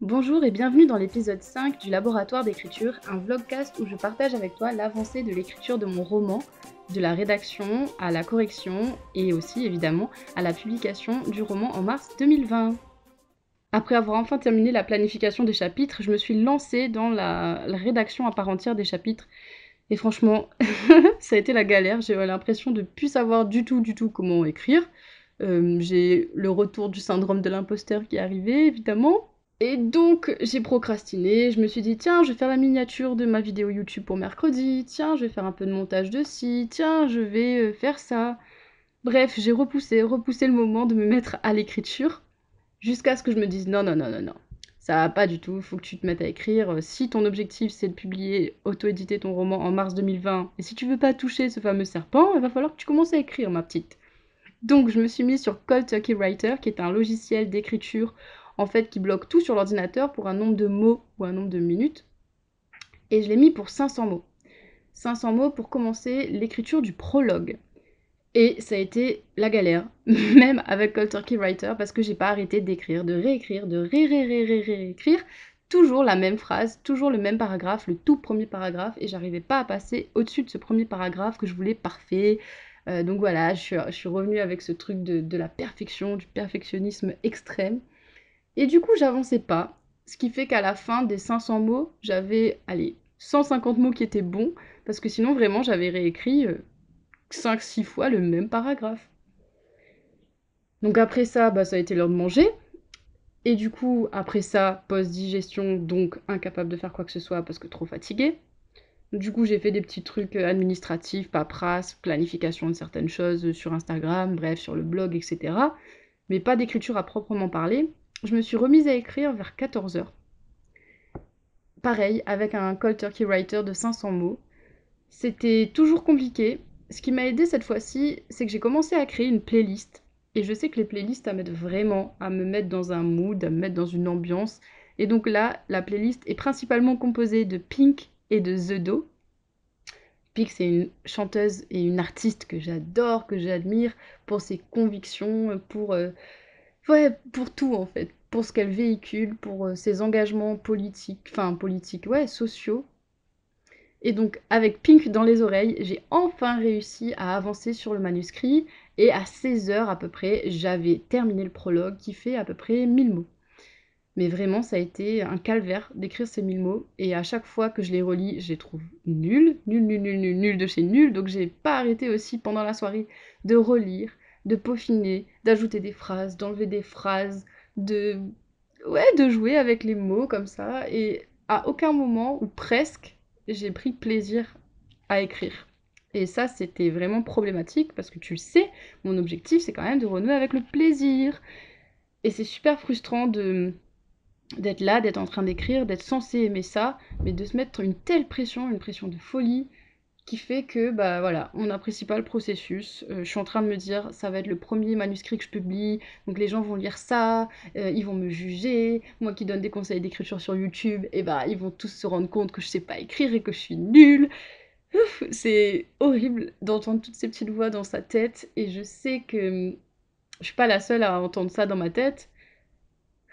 Bonjour et bienvenue dans l'épisode 5 du Laboratoire d'écriture, un vlogcast où je partage avec toi l'avancée de l'écriture de mon roman, de la rédaction à la correction et aussi évidemment à la publication du roman en mars 2020. Après avoir enfin terminé la planification des chapitres, je me suis lancée dans la rédaction à part entière des chapitres et franchement, ça a été la galère, j'ai l'impression de ne plus savoir du tout comment écrire. J'ai le retour du syndrome de l'imposteur qui est arrivé évidemment. Et donc, j'ai procrastiné, je me suis dit, tiens, je vais faire la miniature de ma vidéo YouTube pour mercredi, tiens, je vais faire un peu de montage de ci, tiens, je vais faire ça. Bref, j'ai repoussé le moment de me mettre à l'écriture, jusqu'à ce que je me dise, non, ça va pas du tout, faut que tu te mettes à écrire. Si ton objectif c'est de publier, auto-éditer ton roman en mars 2020, et si tu veux pas toucher ce fameux serpent, il va falloir que tu commences à écrire, ma petite. Donc je me suis mise sur Cold Turkey Writer, qui est un logiciel d'écriture en fait qui bloque tout sur l'ordinateur pour un nombre de mots ou un nombre de minutes. Et je l'ai mis pour 500 mots. 500 mots pour commencer l'écriture du prologue. Et ça a été la galère, même avec Cold Turkey Writer, parce que j'ai pas arrêté d'écrire, de réécrire, de réécrire, toujours la même phrase, toujours le même paragraphe, le tout premier paragraphe, et j'arrivais pas à passer au-dessus de ce premier paragraphe que je voulais parfait. Donc voilà, je suis revenue avec ce truc de la perfection, du perfectionnisme extrême. Et du coup, j'avançais pas, ce qui fait qu'à la fin des 500 mots, j'avais, allez, 150 mots qui étaient bons, parce que sinon, vraiment, j'avais réécrit 5-6 fois le même paragraphe. Donc après ça, bah, ça a été l'heure de manger. Et du coup, après ça, post-digestion, donc incapable de faire quoi que ce soit parce que trop fatiguée. Du coup, j'ai fait des petits trucs administratifs, paperasse, planification de certaines choses sur Instagram, bref, sur le blog, etc. Mais pas d'écriture à proprement parler. Je me suis remise à écrire vers 14 heures. Pareil, avec un cold turkey writer de 500 mots. C'était toujours compliqué. Ce qui m'a aidé cette fois-ci, c'est que j'ai commencé à créer une playlist. Et je sais que les playlists, ça m'aide vraiment à me mettre dans un mood, à me mettre dans une ambiance. Et donc là, la playlist est principalement composée de Pink et de The Do. Pink, c'est une chanteuse et une artiste que j'adore, que j'admire pour ses convictions, ouais, pour tout en fait. Pour ce qu'elle véhicule, pour ses engagements politiques, ouais, sociaux. Et donc, avec Pink dans les oreilles, j'ai enfin réussi à avancer sur le manuscrit. Et à 16 heures à peu près, j'avais terminé le prologue qui fait à peu près 1000 mots. Mais vraiment, ça a été un calvaire d'écrire ces 1000 mots. Et à chaque fois que je les relis, je les trouve nuls de chez nul. Donc, j'ai pas arrêté aussi pendant la soirée de relire, de peaufiner, d'ajouter des phrases, d'enlever des phrases, de. Ouais, de jouer avec les mots comme ça. Et à aucun moment, ou presque, j'ai pris plaisir à écrire. Et ça, c'était vraiment problématique parce que tu le sais, mon objectif, c'est quand même de renouer avec le plaisir. Et c'est super frustrant d'être là, d'être en train d'écrire, d'être censé aimer ça, mais de se mettre une pression, une pression de folie, qui fait que, bah voilà, on n'apprécie pas le processus. Je suis en train de me dire, ça va être le premier manuscrit que je publie, donc les gens vont lire ça, ils vont me juger. Moi qui donne des conseils d'écriture sur YouTube, et bah ils vont tous se rendre compte que je sais pas écrire et que je suis nulle. Ouf, c'est horrible d'entendre toutes ces petites voix dans sa tête, et je sais que je suis pas la seule à entendre ça dans ma tête.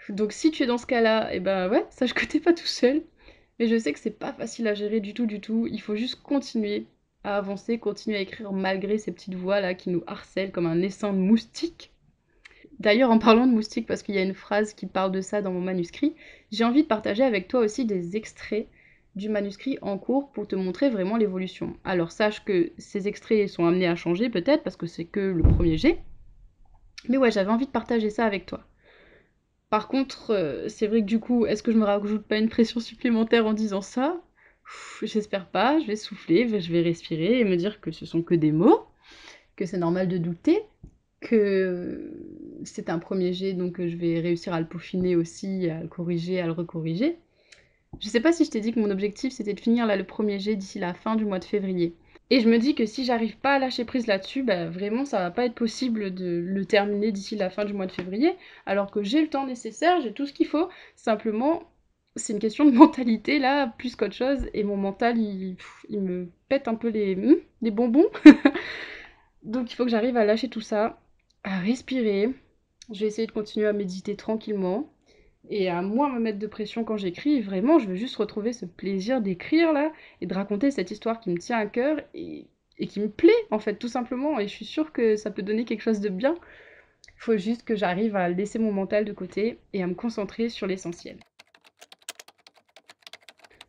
Donc si tu es dans ce cas-là, et ben ouais, sache que t'es pas tout seul. Mais je sais que c'est pas facile à gérer du tout. Il faut juste continuer à avancer, continuer à écrire malgré ces petites voix là qui nous harcèlent comme un essaim de moustiques. D'ailleurs, en parlant de moustiques, parce qu'il y a une phrase qui parle de ça dans mon manuscrit, j'ai envie de partager avec toi aussi des extraits du manuscrit en cours pour te montrer vraiment l'évolution. Alors sache que ces extraits sont amenés à changer peut-être parce que c'est que le premier jet. Mais ouais, j'avais envie de partager ça avec toi. Par contre, c'est vrai que du coup, est-ce que je me rajoute pas une pression supplémentaire en disant ça? J'espère pas, je vais souffler, je vais respirer et me dire que ce sont que des mots, que c'est normal de douter, que c'est un premier jet, donc je vais réussir à le peaufiner aussi, à le corriger, à le recorriger. Je sais pas si je t'ai dit que mon objectif c'était de finir là le premier jet d'ici la fin du mois de février. Et je me dis que si j'arrive pas à lâcher prise là-dessus, bah vraiment ça va pas être possible de le terminer d'ici la fin du mois de février, alors que j'ai le temps nécessaire, j'ai tout ce qu'il faut. Simplement, c'est une question de mentalité là, plus qu'autre chose, et mon mental il me pète un peu les bonbons. Donc il faut que j'arrive à lâcher tout ça, à respirer. Je vais essayer de continuer à méditer tranquillement. et à moins me mettre de pression quand j'écris. Vraiment, je veux juste retrouver ce plaisir d'écrire là et de raconter cette histoire qui me tient à cœur et qui me plaît en fait, tout simplement. Et je suis sûre que ça peut donner quelque chose de bien. Il faut juste que j'arrive à laisser mon mental de côté et à me concentrer sur l'essentiel.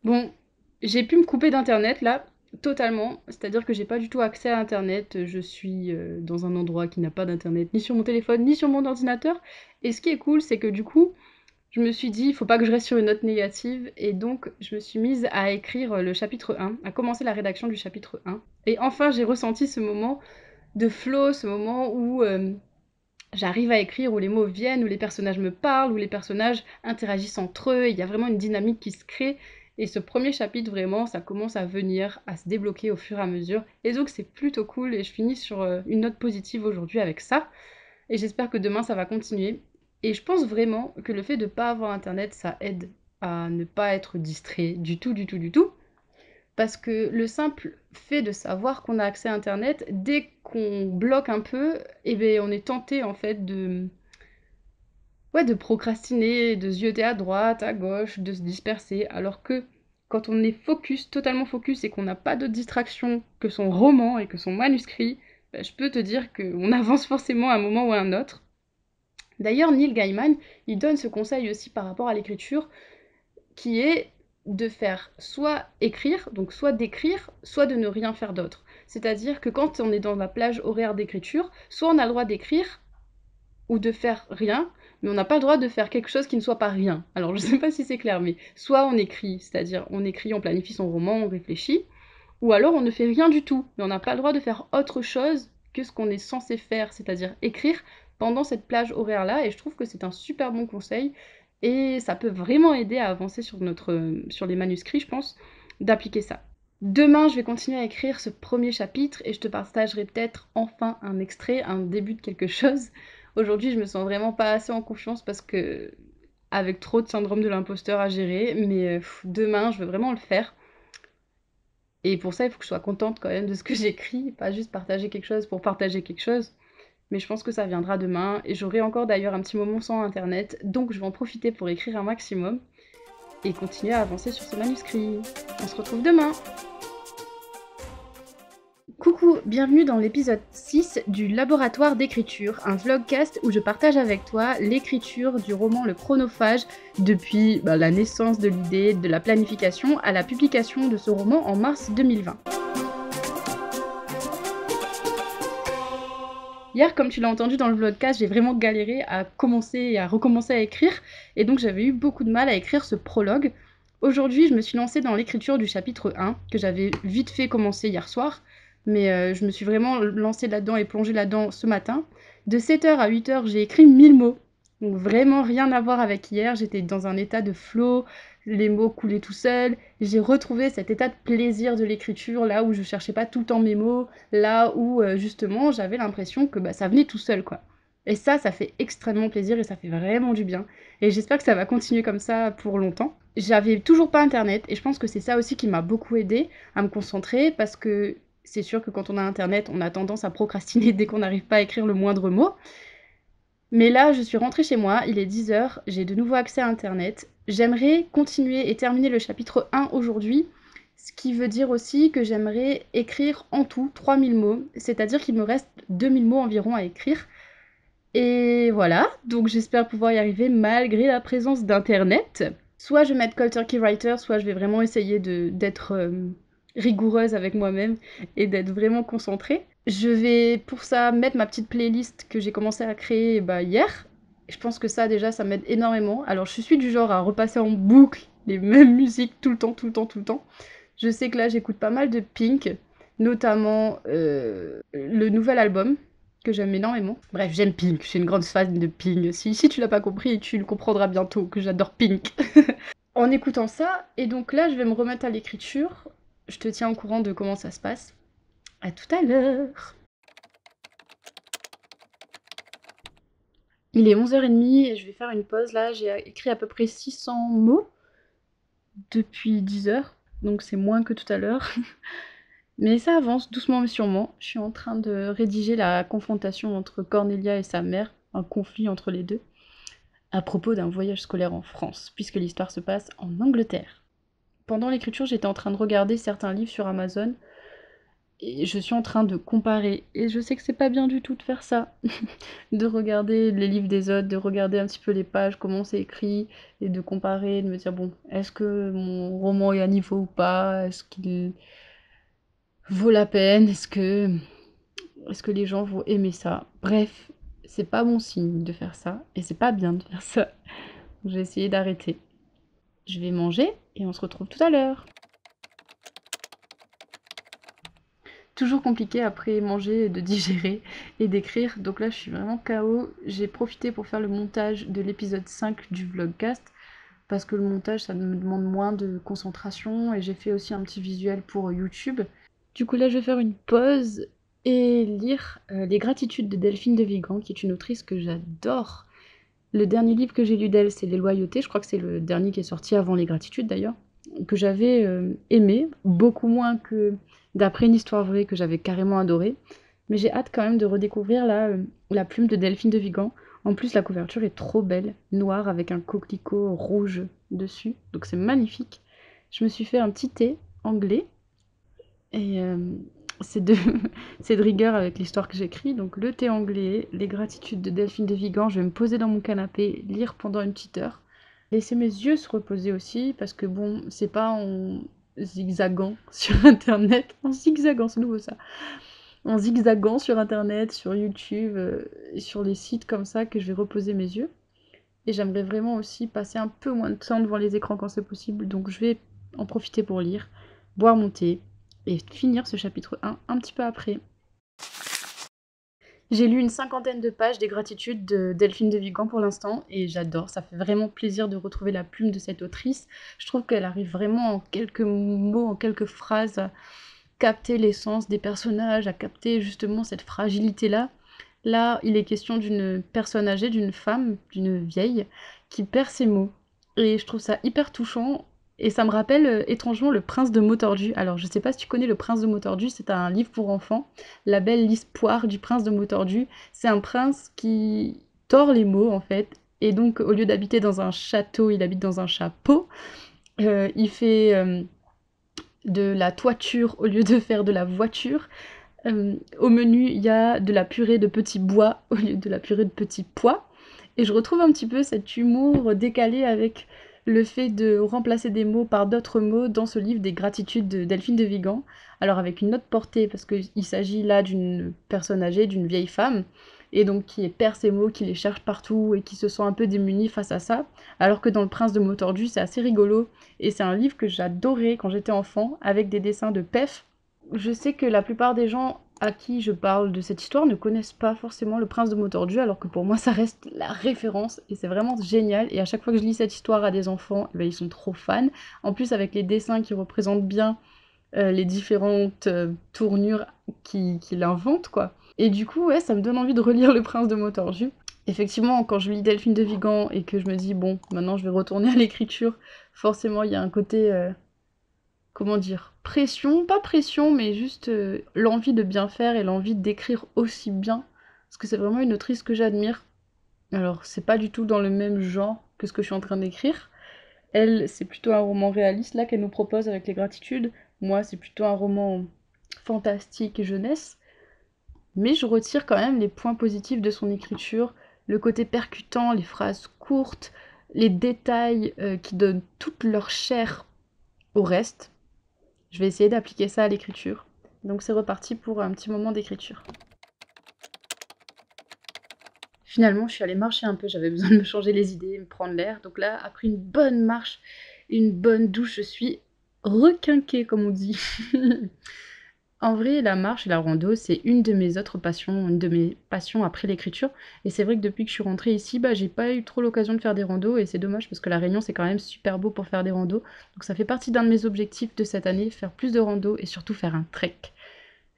Bon, j'ai pu me couper d'internet là, totalement. C'est-à-dire que j'ai pas du tout accès à internet. Je suis dans un endroit qui n'a pas d'internet, ni sur mon téléphone, ni sur mon ordinateur. Et ce qui est cool, c'est que du coup, je me suis dit, il faut pas que je reste sur une note négative, et donc je me suis mise à écrire le chapitre 1, à commencer la rédaction du chapitre 1. Et enfin, j'ai ressenti ce moment de flow, ce moment où j'arrive à écrire, où les mots viennent, où les personnages me parlent, où les personnages interagissent entre eux, il y a vraiment une dynamique qui se crée. Et ce premier chapitre, vraiment, ça commence à venir, à se débloquer au fur et à mesure. Et donc c'est plutôt cool, et je finis sur une note positive aujourd'hui avec ça. Et j'espère que demain, ça va continuer. Et je pense vraiment que le fait de ne pas avoir Internet, ça aide à ne pas être distrait du tout, du tout, du tout. Parce que le simple fait de savoir qu'on a accès à Internet, dès qu'on bloque un peu, eh bien, on est tenté en fait ouais, de procrastiner, de zioter à droite, à gauche, de se disperser. Alors que quand on est focus, totalement focus, et qu'on n'a pas d'autre distraction que son roman et que son manuscrit, ben, je peux te dire qu'on avance forcément à un moment ou à un autre. D'ailleurs, Neil Gaiman, il donne ce conseil aussi par rapport à l'écriture, qui est de faire soit écrire, donc soit d'écrire, soit de ne rien faire d'autre. C'est-à-dire que quand on est dans la plage horaire d'écriture, soit on a le droit d'écrire ou de faire rien, mais on n'a pas le droit de faire quelque chose qui ne soit pas rien. Alors je ne sais pas si c'est clair, mais soit on écrit, c'est-à-dire on écrit, on planifie son roman, on réfléchit, ou alors on ne fait rien du tout, mais on n'a pas le droit de faire autre chose que ce qu'on est censé faire, c'est-à-dire écrire pendant cette plage horaire-là, et je trouve que c'est un super bon conseil, et ça peut vraiment aider à avancer sur les manuscrits, je pense, d'appliquer ça. Demain, je vais continuer à écrire ce premier chapitre, et je te partagerai peut-être enfin un extrait, un début de quelque chose. Aujourd'hui, je me sens vraiment pas assez en confiance parce que avec trop de syndrome de l'imposteur à gérer, mais demain, je veux vraiment le faire. Et pour ça, il faut que je sois contente quand même de ce que j'écris, pas juste partager quelque chose pour partager quelque chose. Mais je pense que ça viendra demain, et j'aurai encore d'ailleurs un petit moment sans internet, donc je vais en profiter pour écrire un maximum et continuer à avancer sur ce manuscrit. On se retrouve demain! Coucou, bienvenue dans l'épisode 6 du Laboratoire d'écriture, un vlogcast où je partage avec toi l'écriture du roman Le Chronophage depuis la naissance de l'idée, de la planification à la publication de ce roman en mars 2020. Hier, comme tu l'as entendu dans le vlogcast, j'ai vraiment galéré à commencer et à recommencer à écrire, et donc j'avais eu beaucoup de mal à écrire ce prologue. Aujourd'hui, je me suis lancée dans l'écriture du chapitre 1, que j'avais vite fait commencer hier soir, mais je me suis vraiment lancée là-dedans et plongée là-dedans ce matin. De 7h à 8h, j'ai écrit 1000 mots, donc vraiment rien à voir avec hier, j'étais dans un état de flow, les mots coulaient tout seuls, j'ai retrouvé cet état de plaisir de l'écriture, là où je cherchais pas tout le temps mes mots, là où justement j'avais l'impression que ça venait tout seul quoi. Et ça fait extrêmement plaisir et ça fait vraiment du bien. Et j'espère que ça va continuer comme ça pour longtemps. J'avais toujours pas internet et je pense que c'est ça aussi qui m'a beaucoup aidée à me concentrer parce que c'est sûr que quand on a internet, on a tendance à procrastiner dès qu'on n'arrive pas à écrire le moindre mot. Mais là, je suis rentrée chez moi, il est 10h, j'ai de nouveau accès à internet. J'aimerais continuer et terminer le chapitre 1 aujourd'hui, ce qui veut dire aussi que j'aimerais écrire en tout 3000 mots, c'est-à-dire qu'il me reste 2000 mots environ à écrire. Et voilà, donc j'espère pouvoir y arriver malgré la présence d'internet. Soit je vais mettre Cold Turkey Writer, soit je vais vraiment essayer d'être rigoureuse avec moi-même et d'être vraiment concentrée. Je vais pour ça mettre ma petite playlist que j'ai commencé à créer hier. Je pense que ça déjà ça m'aide énormément. Alors je suis du genre à repasser en boucle les mêmes musiques tout le temps, tout le temps, tout le temps. Je sais que là j'écoute pas mal de Pink, notamment le nouvel album que j'aime énormément. Bref, j'aime Pink, je suis une grande fan de Pink. Si tu l'as pas compris, tu le comprendras bientôt que j'adore Pink. En écoutant ça, et donc là je vais me remettre à l'écriture. Je te tiens au courant de comment ça se passe. À tout à l'heure. Il est 11h30 et je vais faire une pause là. J'ai écrit à peu près 600 mots depuis 10h, donc c'est moins que tout à l'heure. Mais ça avance doucement mais sûrement. Je suis en train de rédiger la confrontation entre Cornelia et sa mère, un conflit entre les deux. à propos d'un voyage scolaire en France, puisque l'histoire se passe en Angleterre. Pendant l'écriture, j'étais en train de regarder certains livres sur Amazon et je suis en train de comparer. Et je sais que c'est pas bien du tout de faire ça, de regarder les livres des autres, de regarder un petit peu les pages, comment c'est écrit, et de comparer, de me dire, bon, est-ce que mon roman est à niveau ou pas? Est-ce qu'il vaut la peine? Est-ce que les gens vont aimer ça? Bref, c'est pas bon signe de faire ça, et c'est pas bien de faire ça. Je vais essayer d'arrêter. Je vais manger, et on se retrouve tout à l'heure. Toujours compliqué après manger, de digérer et d'écrire. Donc là, je suis vraiment KO. J'ai profité pour faire le montage de l'épisode 5 du vlogcast parce que le montage, ça me demande moins de concentration et j'ai fait aussi un petit visuel pour YouTube. Du coup, là, je vais faire une pause et lire Les Gratitudes de Delphine de Vigan, qui est une autrice que j'adore. Le dernier livre que j'ai lu d'elle, c'est Les Loyautés. Je crois que c'est le dernier qui est sorti avant Les Gratitudes d'ailleurs, que j'avais aimé, beaucoup moins que D'après une histoire vraie que j'avais carrément adoré. Mais j'ai hâte quand même de redécouvrir la plume de Delphine de Vigan. En plus, la couverture est trop belle, noire avec un coquelicot rouge dessus. Donc c'est magnifique. Je me suis fait un petit thé anglais et c'est de, c'est de rigueur avec l'histoire que j'écris. Donc le thé anglais, les gratitudes de Delphine de Vigan, je vais me poser dans mon canapé, lire pendant une petite heure. Laisser mes yeux se reposer aussi, parce que bon, c'est pas en zigzagant sur internet, en zigzagant, c'est nouveau ça, en zigzagant sur internet, sur YouTube, sur les sites comme ça que je vais reposer mes yeux. Et j'aimerais vraiment aussi passer un peu moins de temps devant les écrans quand c'est possible, donc je vais en profiter pour lire, boire mon thé et finir ce chapitre 1 un petit peu après. J'ai lu une cinquantaine de pages des gratitudes de Delphine de Vigan pour l'instant et j'adore, ça fait vraiment plaisir de retrouver la plume de cette autrice. Je trouve qu'elle arrive vraiment en quelques mots, en quelques phrases à capter l'essence des personnages, à capter justement cette fragilité-là. Là, il est question d'une personne âgée, d'une femme, d'une vieille, qui perd ses mots. Et je trouve ça hyper touchant. Et ça me rappelle étrangement Le Prince de mots tordus. Alors, je sais pas si tu connais Le Prince de mots tordus, c'est un livre pour enfants. La belle Lise Poire du Prince de mots tordus. C'est un prince qui tord les mots, en fait. Et donc, au lieu d'habiter dans un château, il habite dans un chapeau. Il fait de la toiture au lieu de faire de la voiture. Au menu, il y a de la purée de petits bois au lieu de la purée de petits pois. Et je retrouve un petit peu cet humour décalé avec le fait de remplacer des mots par d'autres mots dans ce livre des gratitudes de Delphine de Vigan. Alors avec une autre portée, parce qu'il s'agit là d'une personne âgée, d'une vieille femme, et donc qui perd ses mots, qui les cherche partout et qui se sent un peu démunie face à ça. Alors que dans Le Prince de mots tordus, c'est assez rigolo. Et c'est un livre que j'adorais quand j'étais enfant, avec des dessins de Pef. Je sais que la plupart des gens à qui je parle de cette histoire ne connaissent pas forcément Le Prince de mots tordus, alors que pour moi ça reste la référence et c'est vraiment génial. Et à chaque fois que je lis cette histoire à des enfants, eh ben, ils sont trop fans. En plus avec les dessins qui représentent bien les différentes tournures qu'il invente, quoi. Et du coup, ouais, ça me donne envie de relire Le Prince de mots tordus. Effectivement, quand je lis Delphine de Vigan et que je me dis, bon, maintenant je vais retourner à l'écriture, forcément il y a un côté comment dire, pression, pas pression, mais juste l'envie de bien faire et l'envie d'écrire aussi bien. Parce que c'est vraiment une autrice que j'admire. Alors, c'est pas du tout dans le même genre que ce que je suis en train d'écrire. Elle, c'est plutôt un roman réaliste, là, qu'elle nous propose avec Les Gratitudes. Moi, c'est plutôt un roman fantastique et jeunesse. Mais je retire quand même les points positifs de son écriture, le côté percutant, les phrases courtes, les détails qui donnent toute leur chair au reste. Je vais essayer d'appliquer ça à l'écriture. Donc c'est reparti pour un petit moment d'écriture. Finalement, je suis allée marcher un peu, j'avais besoin de me changer les idées, me prendre l'air. Donc là, après une bonne marche, une bonne douche, je suis requinquée, comme on dit. En vrai, la marche et la rando, c'est une de mes autres passions, une de mes passions après l'écriture. Et c'est vrai que depuis que je suis rentrée ici, bah, j'ai pas eu trop l'occasion de faire des randos. Et c'est dommage parce que la Réunion, c'est quand même super beau pour faire des randos. Donc ça fait partie d'un de mes objectifs de cette année, faire plus de randos et surtout faire un trek.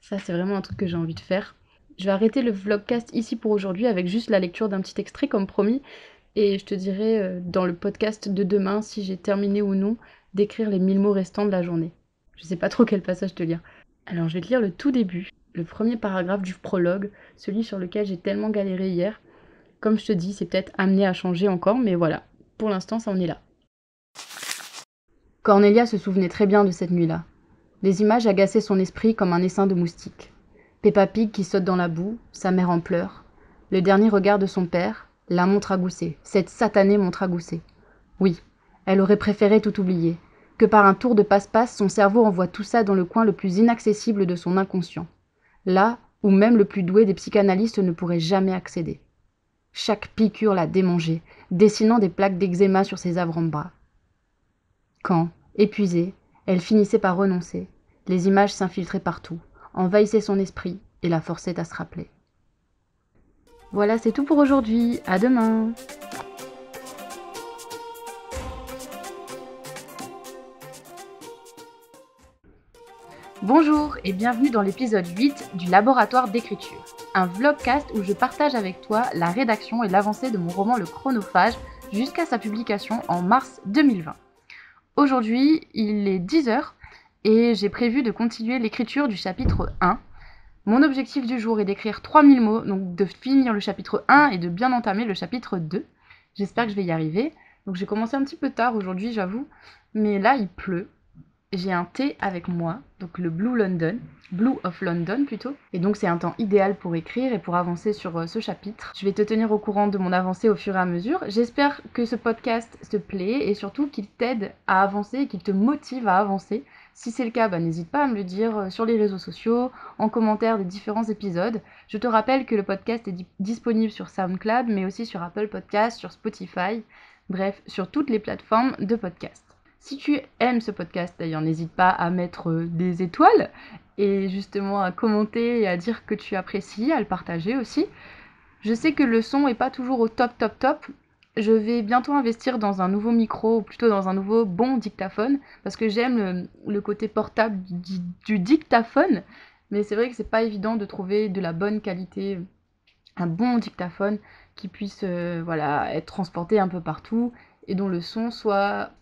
Ça, c'est vraiment un truc que j'ai envie de faire. Je vais arrêter le vlogcast ici pour aujourd'hui avec juste la lecture d'un petit extrait comme promis. Et je te dirai dans le podcast de demain si j'ai terminé ou non d'écrire les 1000 mots restants de la journée. Je sais pas trop quel passage te lire. Alors je vais te lire le tout début, le premier paragraphe du prologue, celui sur lequel j'ai tellement galéré hier. Comme je te dis, c'est peut-être amené à changer encore, mais voilà, pour l'instant, ça en est là. Cornelia se souvenait très bien de cette nuit-là. Les images agaçaient son esprit comme un essaim de moustiques. Peppa Pig qui saute dans la boue, sa mère en pleurs, le dernier regard de son père, la montre à gousset, cette satanée montre à gousset. Oui, elle aurait préféré tout oublier, que par un tour de passe-passe, son cerveau envoie tout ça dans le coin le plus inaccessible de son inconscient, là où même le plus doué des psychanalystes ne pourrait jamais accéder. Chaque piqûre la démangeait, dessinant des plaques d'eczéma sur ses avant-bras. Quand, épuisée, elle finissait par renoncer, les images s'infiltraient partout, envahissaient son esprit et la forçaient à se rappeler. Voilà, c'est tout pour aujourd'hui. À demain! Bonjour et bienvenue dans l'épisode 8 du Laboratoire d'écriture, un vlogcast où je partage avec toi la rédaction et l'avancée de mon roman Le Chronophage jusqu'à sa publication en mars 2020. Aujourd'hui, il est 10h et j'ai prévu de continuer l'écriture du chapitre 1. Mon objectif du jour est d'écrire 3000 mots, donc de finir le chapitre 1 et de bien entamer le chapitre 2. J'espère que je vais y arriver. Donc j'ai commencé un petit peu tard aujourd'hui, j'avoue, mais là il pleut. J'ai un thé avec moi, donc le Blue of London plutôt. Et donc c'est un temps idéal pour écrire et pour avancer sur ce chapitre. Je vais te tenir au courant de mon avancée au fur et à mesure. J'espère que ce podcast te plaît et surtout qu'il t'aide à avancer et qu'il te motive à avancer. Si c'est le cas, n'hésite pas à me le dire sur les réseaux sociaux, en commentaire des différents épisodes. Je te rappelle que le podcast est disponible sur SoundCloud, mais aussi sur Apple Podcasts, sur Spotify, bref, sur toutes les plateformes de podcast. Si tu aimes ce podcast, d'ailleurs, n'hésite pas à mettre des étoiles et justement à commenter et à dire que tu apprécies, à le partager aussi. Je sais que le son n'est pas toujours au top. Je vais bientôt investir dans un nouveau micro, ou plutôt dans un nouveau bon dictaphone, parce que j'aime le côté portable du dictaphone, mais c'est vrai que c'est pas évident de trouver de la bonne qualité, un bon dictaphone qui puisse être transporté un peu partout et dont le son soit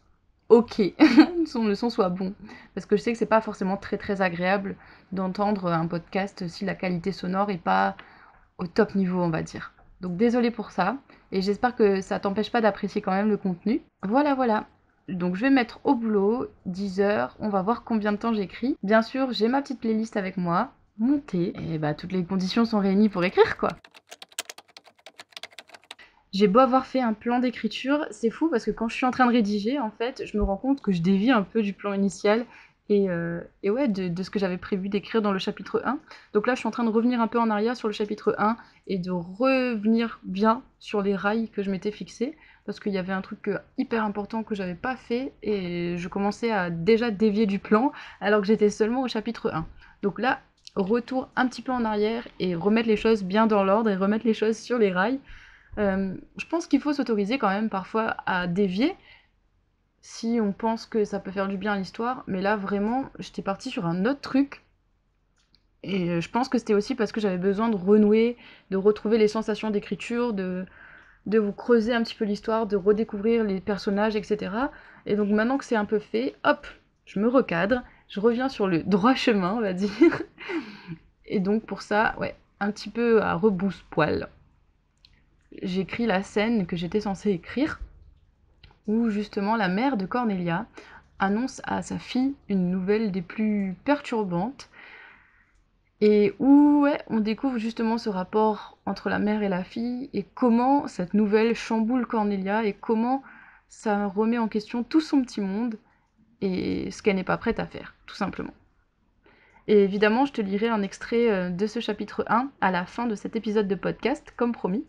ok, le son soit bon. Parce que je sais que c'est pas forcément très agréable d'entendre un podcast si la qualité sonore est pas au top niveau, on va dire. Donc désolée pour ça, et j'espère que ça t'empêche pas d'apprécier quand même le contenu. Voilà. Donc je vais mettre au boulot, 10 heures, on va voir combien de temps j'écris. Bien sûr, j'ai ma petite playlist avec moi, mon thé, et toutes les conditions sont réunies pour écrire quoi. J'ai beau avoir fait un plan d'écriture, c'est fou parce que quand je suis en train de rédiger, en fait, je me rends compte que je dévie un peu du plan initial et de ce que j'avais prévu d'écrire dans le chapitre 1. Donc là, je suis en train de revenir un peu en arrière sur le chapitre 1 et de revenir bien sur les rails que je m'étais fixés parce qu'il y avait un truc hyper important que j'avais pas fait et je commençais à déjà dévier du plan alors que j'étais seulement au chapitre 1. Donc là, retour un petit peu en arrière et remettre les choses bien dans l'ordre et remettre les choses sur les rails. Je pense qu'il faut s'autoriser quand même parfois à dévier si on pense que ça peut faire du bien à l'histoire, mais là vraiment j'étais partie sur un autre truc et je pense que c'était aussi parce que j'avais besoin de renouer, de retrouver les sensations d'écriture, de vous creuser un petit peu l'histoire, de redécouvrir les personnages, etc. Et donc maintenant que c'est un peu fait, hop, je me recadre, je reviens sur le droit chemin, on va dire. Et donc pour ça, un petit peu à rebrousse-poil. J'écris la scène que j'étais censée écrire, où justement la mère de Cornelia annonce à sa fille une nouvelle des plus perturbantes, et où on découvre justement ce rapport entre la mère et la fille, et comment cette nouvelle chamboule Cornelia, et comment ça remet en question tout son petit monde, et ce qu'elle n'est pas prête à faire, tout simplement. Et évidemment, je te lirai un extrait de ce chapitre 1 à la fin de cet épisode de podcast, comme promis.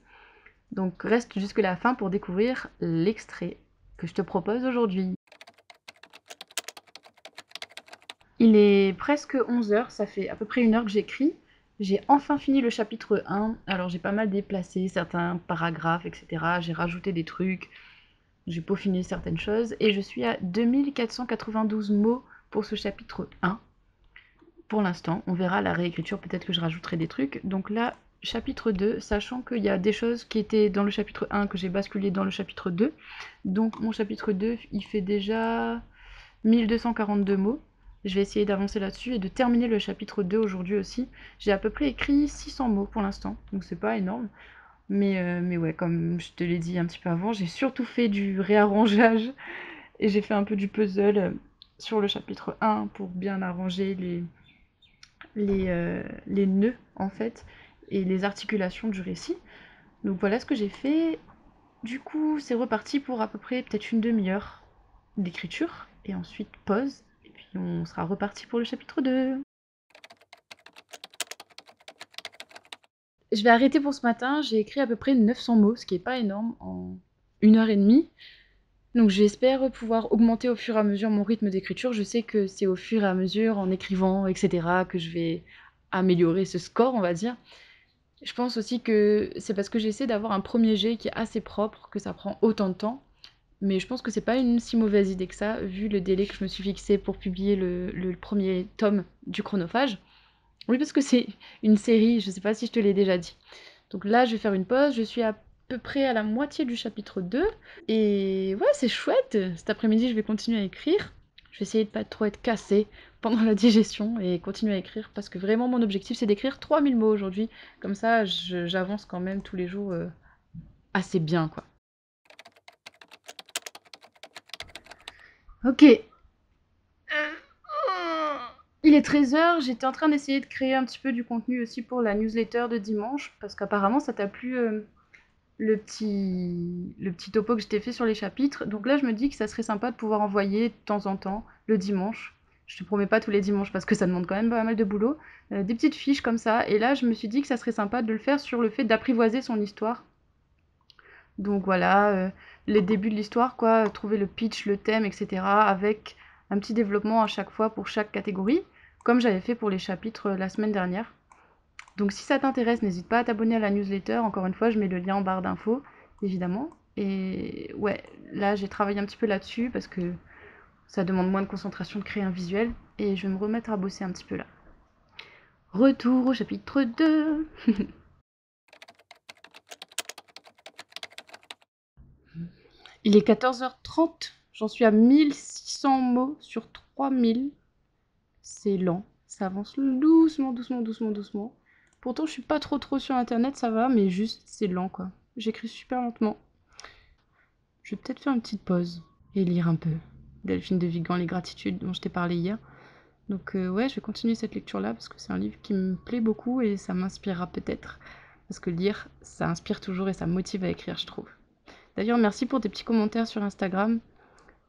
Donc reste jusque la fin pour découvrir l'extrait que je te propose aujourd'hui. Il est presque 11h, ça fait à peu près 1 heure que j'écris. J'ai enfin fini le chapitre 1, alors j'ai pas mal déplacé certains paragraphes, etc. J'ai rajouté des trucs, j'ai peaufiné certaines choses, et je suis à 2492 mots pour ce chapitre 1. Pour l'instant, on verra la réécriture, peut-être que je rajouterai des trucs. Donc là, chapitre 2, sachant qu'il y a des choses qui étaient dans le chapitre 1 que j'ai basculé dans le chapitre 2. Donc mon chapitre 2, il fait déjà 1242 mots. Je vais essayer d'avancer là-dessus et de terminer le chapitre 2 aujourd'hui aussi. J'ai à peu près écrit 600 mots pour l'instant, donc c'est pas énorme. Mais ouais, comme je te l'ai dit un petit peu avant, j'ai surtout fait du réarrangeage et j'ai fait un peu du puzzle sur le chapitre 1 pour bien arranger les nœuds en fait et les articulations du récit. Donc voilà ce que j'ai fait. Du coup, c'est reparti pour à peu près peut-être une demi-heure d'écriture et ensuite pause et puis on sera reparti pour le chapitre 2. Je vais arrêter pour ce matin, j'ai écrit à peu près 900 mots, ce qui est pas énorme en 1 heure et demie. Donc j'espère pouvoir augmenter au fur et à mesure mon rythme d'écriture. Je sais que c'est au fur et à mesure, en écrivant, etc., que je vais améliorer ce score, on va dire. Je pense aussi que c'est parce que j'essaie d'avoir un premier jet qui est assez propre que ça prend autant de temps. Mais je pense que c'est pas une si mauvaise idée que ça, vu le délai que je me suis fixé pour publier le premier tome du Chronophage. Oui, parce que c'est une série, je sais pas si je te l'ai déjà dit. Donc là, je vais faire une pause, je suis à peu près à la moitié du chapitre 2. Et ouais, c'est chouette. Cet après-midi, je vais continuer à écrire. Je vais essayer de pas trop être cassée pendant la digestion et continuer à écrire parce que vraiment mon objectif c'est d'écrire 3000 mots aujourd'hui. Comme ça, j'avance quand même tous les jours assez bien quoi. Ok. Il est 13 h, j'étais en train d'essayer de créer un petit peu du contenu aussi pour la newsletter de dimanche parce qu'apparemment ça t'a plu le petit topo que je t'ai fait sur les chapitres. Donc là, je me dis que ça serait sympa de pouvoir envoyer de temps en temps, le dimanche. Je te promets pas tous les dimanches parce que ça demande quand même pas mal de boulot. Des petites fiches comme ça. Et là, je me suis dit que ça serait sympa de le faire sur le fait d'apprivoiser son histoire. Donc voilà, les débuts de l'histoire, quoi, trouver le pitch, le thème, etc. avec un petit développement à chaque fois pour chaque catégorie, comme j'avais fait pour les chapitres la semaine dernière. Donc si ça t'intéresse, n'hésite pas à t'abonner à la newsletter. Encore une fois, je mets le lien en barre d'infos, évidemment. Et ouais, là j'ai travaillé un petit peu là-dessus parce que ça demande moins de concentration de créer un visuel. Et je vais me remettre à bosser un petit peu là. Retour au chapitre 2. Il est 14h30. J'en suis à 1600 mots sur 3000. C'est lent. Ça avance doucement, doucement, doucement, doucement. Pourtant, je suis pas trop sur internet, ça va, mais juste c'est lent quoi. J'écris super lentement. Je vais peut-être faire une petite pause et lire un peu Delphine de Vigan, Les Gratitudes, dont je t'ai parlé hier. Donc ouais, je vais continuer cette lecture-là parce que c'est un livre qui me plaît beaucoup et ça m'inspirera peut-être. Parce que lire, ça inspire toujours et ça motive à écrire, je trouve. D'ailleurs, merci pour tes petits commentaires sur Instagram.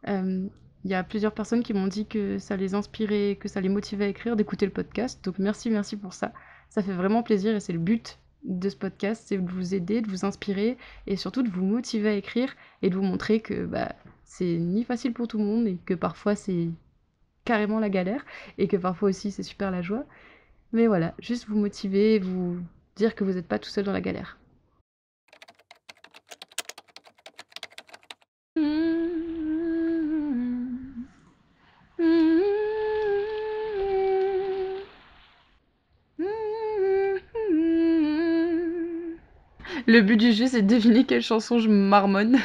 Il y a plusieurs personnes qui m'ont dit que ça les inspirait, que ça les motivait à écrire, d'écouter le podcast. Donc merci pour ça. Ça fait vraiment plaisir et c'est le but de ce podcast, c'est de vous aider, de vous inspirer et surtout de vous motiver à écrire et de vous montrer que c'est ni facile pour tout le monde et que parfois c'est carrément la galère et que parfois aussi c'est super la joie. Mais voilà, juste vous motiver, vous dire que vous n'êtes pas tout seul dans la galère. Le but du jeu, c'est de deviner quelle chanson je marmonne.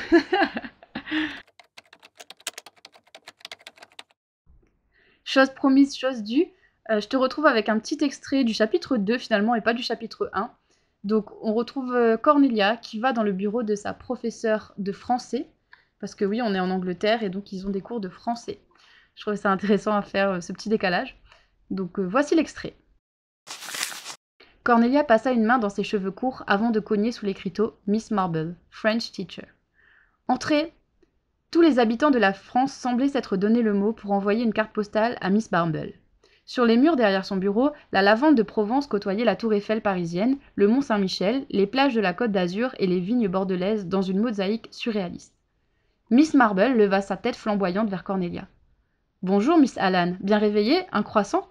Chose promise, chose due. Je te retrouve avec un petit extrait du chapitre 2 finalement et pas du chapitre 1. Donc on retrouve Cornelia qui va dans le bureau de sa professeure de français. Parce que oui, on est en Angleterre et donc ils ont des cours de français. Je trouvais ça intéressant à faire ce petit décalage. Donc voici l'extrait. Cornelia passa une main dans ses cheveux courts avant de cogner sous l'écriteau Miss Marble, French teacher. Entrez. Tous les habitants de la France semblaient s'être donné le mot pour envoyer une carte postale à Miss Marble. Sur les murs derrière son bureau, la lavande de Provence côtoyait la tour Eiffel parisienne, le mont Saint-Michel, les plages de la Côte d'Azur et les vignes bordelaises dans une mosaïque surréaliste. Miss Marble leva sa tête flamboyante vers Cornelia. « Bonjour, Miss Allan. Bien réveillée? Un croissant ?»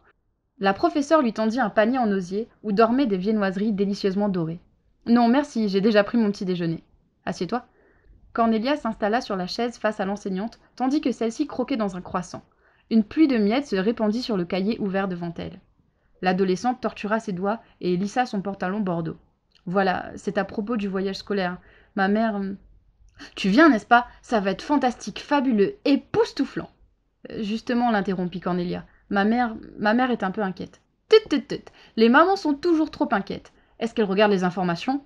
La professeure lui tendit un panier en osier où dormaient des viennoiseries délicieusement dorées. « Non, merci, j'ai déjà pris mon petit déjeuner. »« Assieds-toi. » Cornelia s'installa sur la chaise face à l'enseignante, tandis que celle-ci croquait dans un croissant. Une pluie de miettes se répandit sur le cahier ouvert devant elle. L'adolescente tortura ses doigts et lissa son pantalon bordeaux. « Voilà, c'est à propos du voyage scolaire. Ma mère... »« Tu viens, n'est-ce pas? Ça va être fantastique, fabuleux, époustouflant. » Justement, l'interrompit Cornelia. Ma mère est un peu inquiète. « Tut, tut, tut. Les mamans sont toujours trop inquiètes. Est-ce qu'elle regarde les informations ? »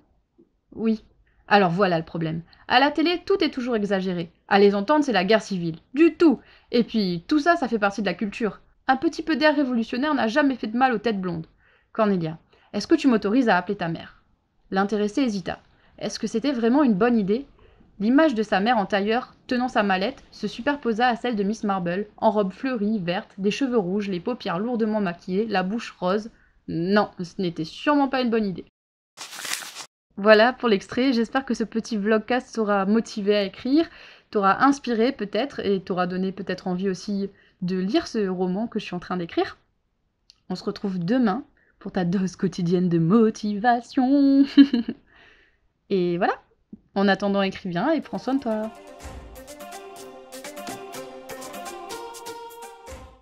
Oui. Alors voilà le problème. À la télé, tout est toujours exagéré. À les entendre, c'est la guerre civile. Du tout. Et puis, tout ça, ça fait partie de la culture. Un petit peu d'air révolutionnaire n'a jamais fait de mal aux têtes blondes. Cornelia, est-ce que tu m'autorises à appeler ta mère? L'intéressé hésita. Est-ce que c'était vraiment une bonne idée? L'image de sa mère en tailleur, tenant sa mallette, se superposa à celle de Miss Marble, en robe fleurie, verte, des cheveux rouges, les paupières lourdement maquillées, la bouche rose. Non, ce n'était sûrement pas une bonne idée. Voilà pour l'extrait, j'espère que ce petit vlogcast t'aura motivé à écrire, t'aura inspiré peut-être et t'aura donné peut-être envie aussi de lire ce roman que je suis en train d'écrire. On se retrouve demain pour ta dose quotidienne de motivation. Et voilà, en attendant, écris bien et prends soin de toi.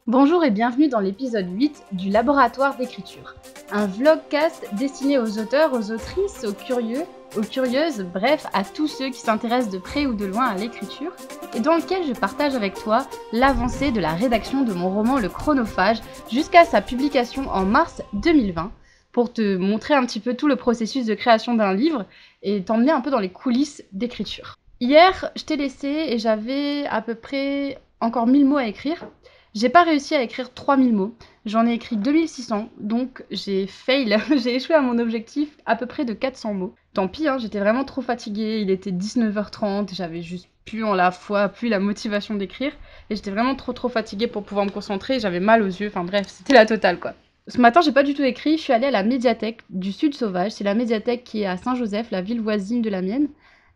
Bonjour et bienvenue dans l'épisode 8 du Laboratoire d'écriture, un vlogcast destiné aux auteurs, aux autrices, aux curieux, aux curieuses, bref, à tous ceux qui s'intéressent de près ou de loin à l'écriture, et dans lequel je partage avec toi l'avancée de la rédaction de mon roman Le Chronophage jusqu'à sa publication en mars 2020, pour te montrer un petit peu tout le processus de création d'un livre et t'emmener un peu dans les coulisses d'écriture. Hier, je t'ai laissé et j'avais à peu près encore 1000 mots à écrire. J'ai pas réussi à écrire 3000 mots. J'en ai écrit 2600, donc j'ai fail. J'ai échoué à mon objectif à peu près de 400 mots. Tant pis, hein, j'étais vraiment trop fatiguée. Il était 19h30, j'avais juste plus en la foi, plus la motivation d'écrire. Et j'étais vraiment trop fatiguée pour pouvoir me concentrer. J'avais mal aux yeux, enfin bref, c'était la totale quoi. Ce matin, j'ai pas du tout écrit. Je suis allée à la médiathèque du Sud Sauvage. C'est la médiathèque qui est à Saint-Joseph, la ville voisine de la mienne.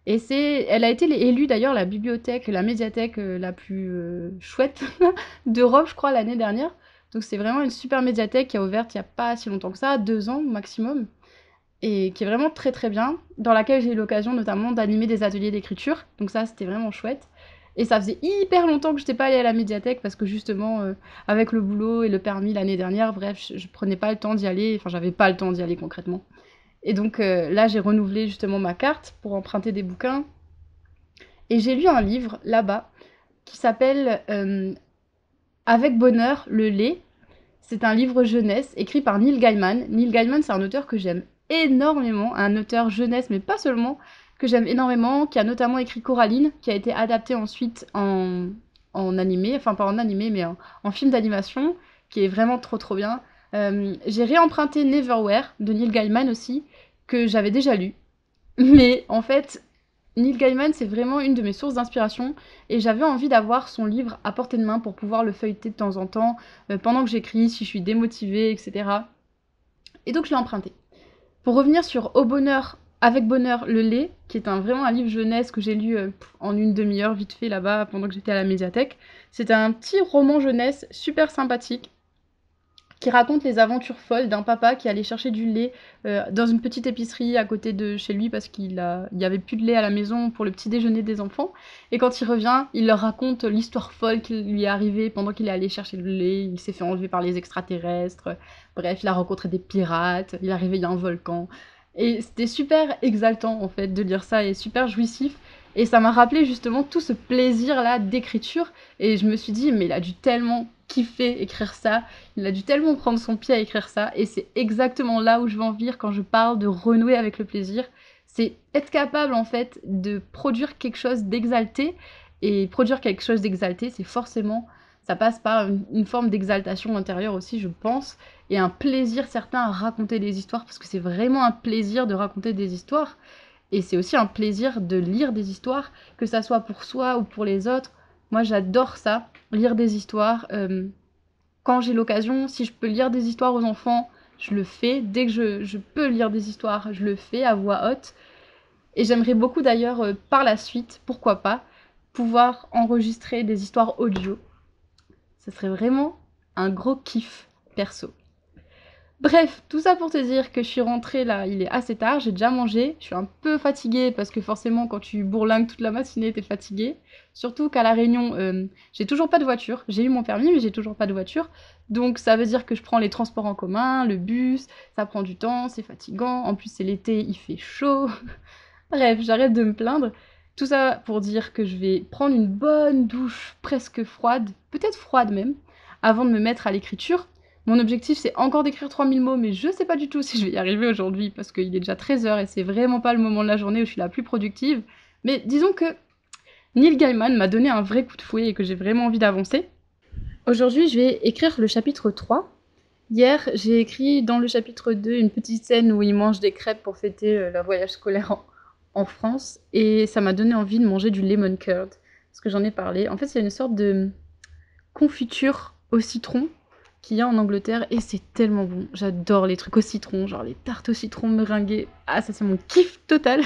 Et elle a été élue d'ailleurs la bibliothèque, la médiathèque la plus chouette d'Europe, je crois, l'année dernière. Donc c'est vraiment une super médiathèque qui a ouvert il n'y a pas si longtemps que ça, 2 ans maximum, et qui est vraiment très bien, dans laquelle j'ai eu l'occasion notamment d'animer des ateliers d'écriture. Donc ça, c'était vraiment chouette. Et ça faisait hyper longtemps que je n'étais pas allée à la médiathèque parce que justement, avec le boulot et le permis l'année dernière, bref, je prenais pas le temps d'y aller, enfin j'avais pas le temps d'y aller concrètement. Et donc là, j'ai renouvelé justement ma carte pour emprunter des bouquins. Et j'ai lu un livre là-bas qui s'appelle Avec bonheur, le lait. C'est un livre jeunesse écrit par Neil Gaiman. Neil Gaiman, c'est un auteur que j'aime énormément, un auteur jeunesse, mais pas seulement, que j'aime énormément, qui a notamment écrit Coraline, qui a été adapté ensuite en animé, enfin pas en animé, mais en film d'animation, qui est vraiment trop bien. J'ai réemprunté Neverwhere de Neil Gaiman aussi, que j'avais déjà lu. Mais en fait, Neil Gaiman, c'est vraiment une de mes sources d'inspiration et j'avais envie d'avoir son livre à portée de main pour pouvoir le feuilleter de temps en temps, pendant que j'écris, si je suis démotivée, etc. Et donc je l'ai emprunté. Pour revenir sur Au bonheur, avec bonheur, le lait, qui est vraiment un livre jeunesse que j'ai lu en une demi-heure vite fait là-bas pendant que j'étais à la médiathèque. C'est un petit roman jeunesse super sympathique qui raconte les aventures folles d'un papa qui allait chercher du lait dans une petite épicerie à côté de chez lui parce qu'il y avait plus de lait à la maison pour le petit déjeuner des enfants. Et quand il revient, il leur raconte l'histoire folle qui lui est arrivée pendant qu'il est allé chercher le lait. Il s'est fait enlever par les extraterrestres. Bref, il a rencontré des pirates. Il a réveillé un volcan. Et c'était super exaltant en fait de lire ça et super jouissif. Et ça m'a rappelé justement tout ce plaisir-là d'écriture. Et je me suis dit, mais il a dû tellement kiffer écrire ça. Il a dû tellement prendre son pied à écrire ça, et c'est exactement là où je veux en venir quand je parle de renouer avec le plaisir. C'est être capable, en fait, de produire quelque chose d'exalté, et produire quelque chose d'exalté, c'est forcément, ça passe par une forme d'exaltation intérieure aussi, je pense, et un plaisir certain à raconter des histoires, parce que c'est vraiment un plaisir de raconter des histoires, et c'est aussi un plaisir de lire des histoires, que ça soit pour soi ou pour les autres. Moi, j'adore ça, lire des histoires. Quand j'ai l'occasion, si je peux lire des histoires aux enfants, je le fais. Dès que je peux lire des histoires, je le fais à voix haute. Et j'aimerais beaucoup d'ailleurs, par la suite, pourquoi pas, pouvoir enregistrer des histoires audio. Ce serait vraiment un gros kiff perso. Bref, tout ça pour te dire que je suis rentrée là, il est assez tard, j'ai déjà mangé, je suis un peu fatiguée parce que forcément quand tu bourlingues toute la matinée, t'es fatiguée. Surtout qu'à La Réunion, j'ai toujours pas de voiture. J'ai eu mon permis mais j'ai toujours pas de voiture. Donc ça veut dire que je prends les transports en commun, le bus, ça prend du temps, c'est fatigant. En plus c'est l'été, il fait chaud. Bref, j'arrête de me plaindre. Tout ça pour dire que je vais prendre une bonne douche presque froide, peut-être froide même, avant de me mettre à l'écriture. Mon objectif, c'est encore d'écrire 3000 mots, mais je sais pas du tout si je vais y arriver aujourd'hui parce qu'il est déjà 13h et c'est vraiment pas le moment de la journée où je suis la plus productive. Mais disons que Neil Gaiman m'a donné un vrai coup de fouet et que j'ai vraiment envie d'avancer. Aujourd'hui, je vais écrire le chapitre 3. Hier, j'ai écrit dans le chapitre 2 une petite scène où ils mangent des crêpes pour fêter leur voyage scolaire en France. Et ça m'a donné envie de manger du lemon curd, parce que j'en ai parlé. En fait, c'est une sorte de confiture au citron qu'il y a en Angleterre et c'est tellement bon. J'adore les trucs au citron, genre les tartes au citron meringuées. Ah, ça c'est mon kiff total.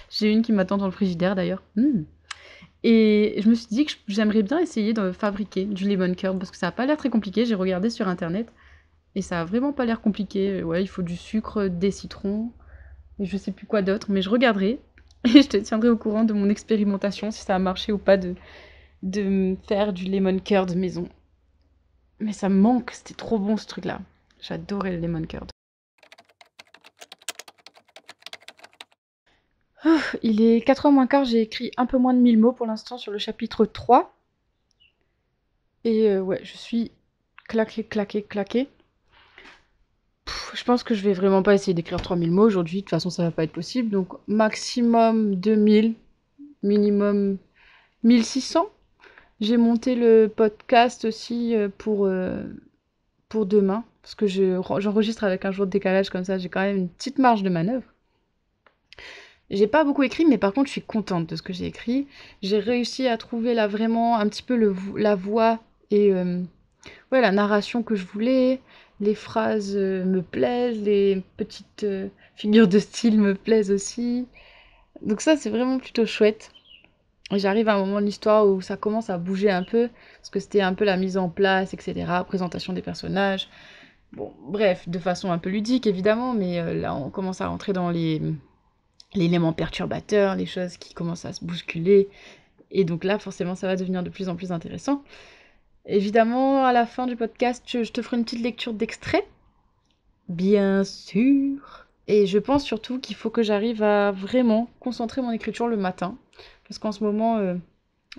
J'ai une qui m'attend dans le frigidaire d'ailleurs. Et je me suis dit que j'aimerais bien essayer de fabriquer du lemon curd parce que ça a pas l'air très compliqué. J'ai regardé sur internet et ça a vraiment pas l'air compliqué. Ouais, il faut du sucre, des citrons et je sais plus quoi d'autre, mais je regarderai et je te tiendrai au courant de mon expérimentation si ça a marché ou pas de me faire du lemon curd maison. Mais ça me manque, c'était trop bon ce truc-là. J'adorais le lemon curd. Il est 4h moins quart, j'ai écrit un peu moins de 1000 mots pour l'instant sur le chapitre 3. Et ouais, je suis claquée. Je pense que je vais vraiment pas essayer d'écrire 3000 mots aujourd'hui, de toute façon ça va pas être possible. Donc maximum 2000, minimum 1600. J'ai monté le podcast aussi pour demain, parce que j'enregistre avec un jour de décalage comme ça, j'ai quand même une petite marge de manœuvre. J'ai pas beaucoup écrit, mais par contre, je suis contente de ce que j'ai écrit. J'ai réussi à trouver là vraiment un petit peu la voix et ouais, la narration que je voulais. Les phrases me plaisent, les petites figures de style me plaisent aussi. Donc ça, c'est vraiment plutôt chouette. J'arrive à un moment de l'histoire où ça commence à bouger un peu, parce que c'était un peu la mise en place, etc., présentation des personnages. Bon, bref, de façon un peu ludique, évidemment, mais là, on commence à rentrer dans l'élément perturbateur, les choses qui commencent à se bousculer. Et donc là, forcément, ça va devenir de plus en plus intéressant. Évidemment, à la fin du podcast, je te ferai une petite lecture d'extrait. Bien sûr. Et je pense surtout qu'il faut que j'arrive à vraiment concentrer mon écriture le matin. Parce qu'en ce moment,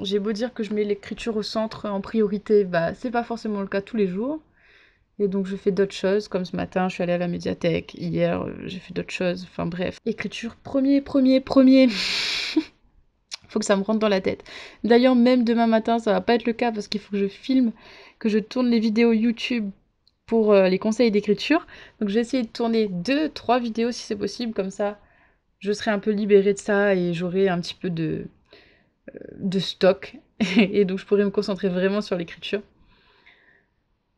j'ai beau dire que je mets l'écriture au centre en priorité, bah c'est pas forcément le cas tous les jours. Et donc je fais d'autres choses, comme ce matin, je suis allée à la médiathèque, hier, j'ai fait d'autres choses, enfin bref. Écriture premier. Faut que ça me rentre dans la tête. D'ailleurs, même demain matin, ça va pas être le cas parce qu'il faut que je filme, que je tourne les vidéos YouTube pour les conseils d'écriture. Donc je vais essayer de tourner 2, 3 vidéos si c'est possible, comme ça je serai un peu libérée de ça et j'aurai un petit peu de stock. Et donc je pourrai me concentrer vraiment sur l'écriture.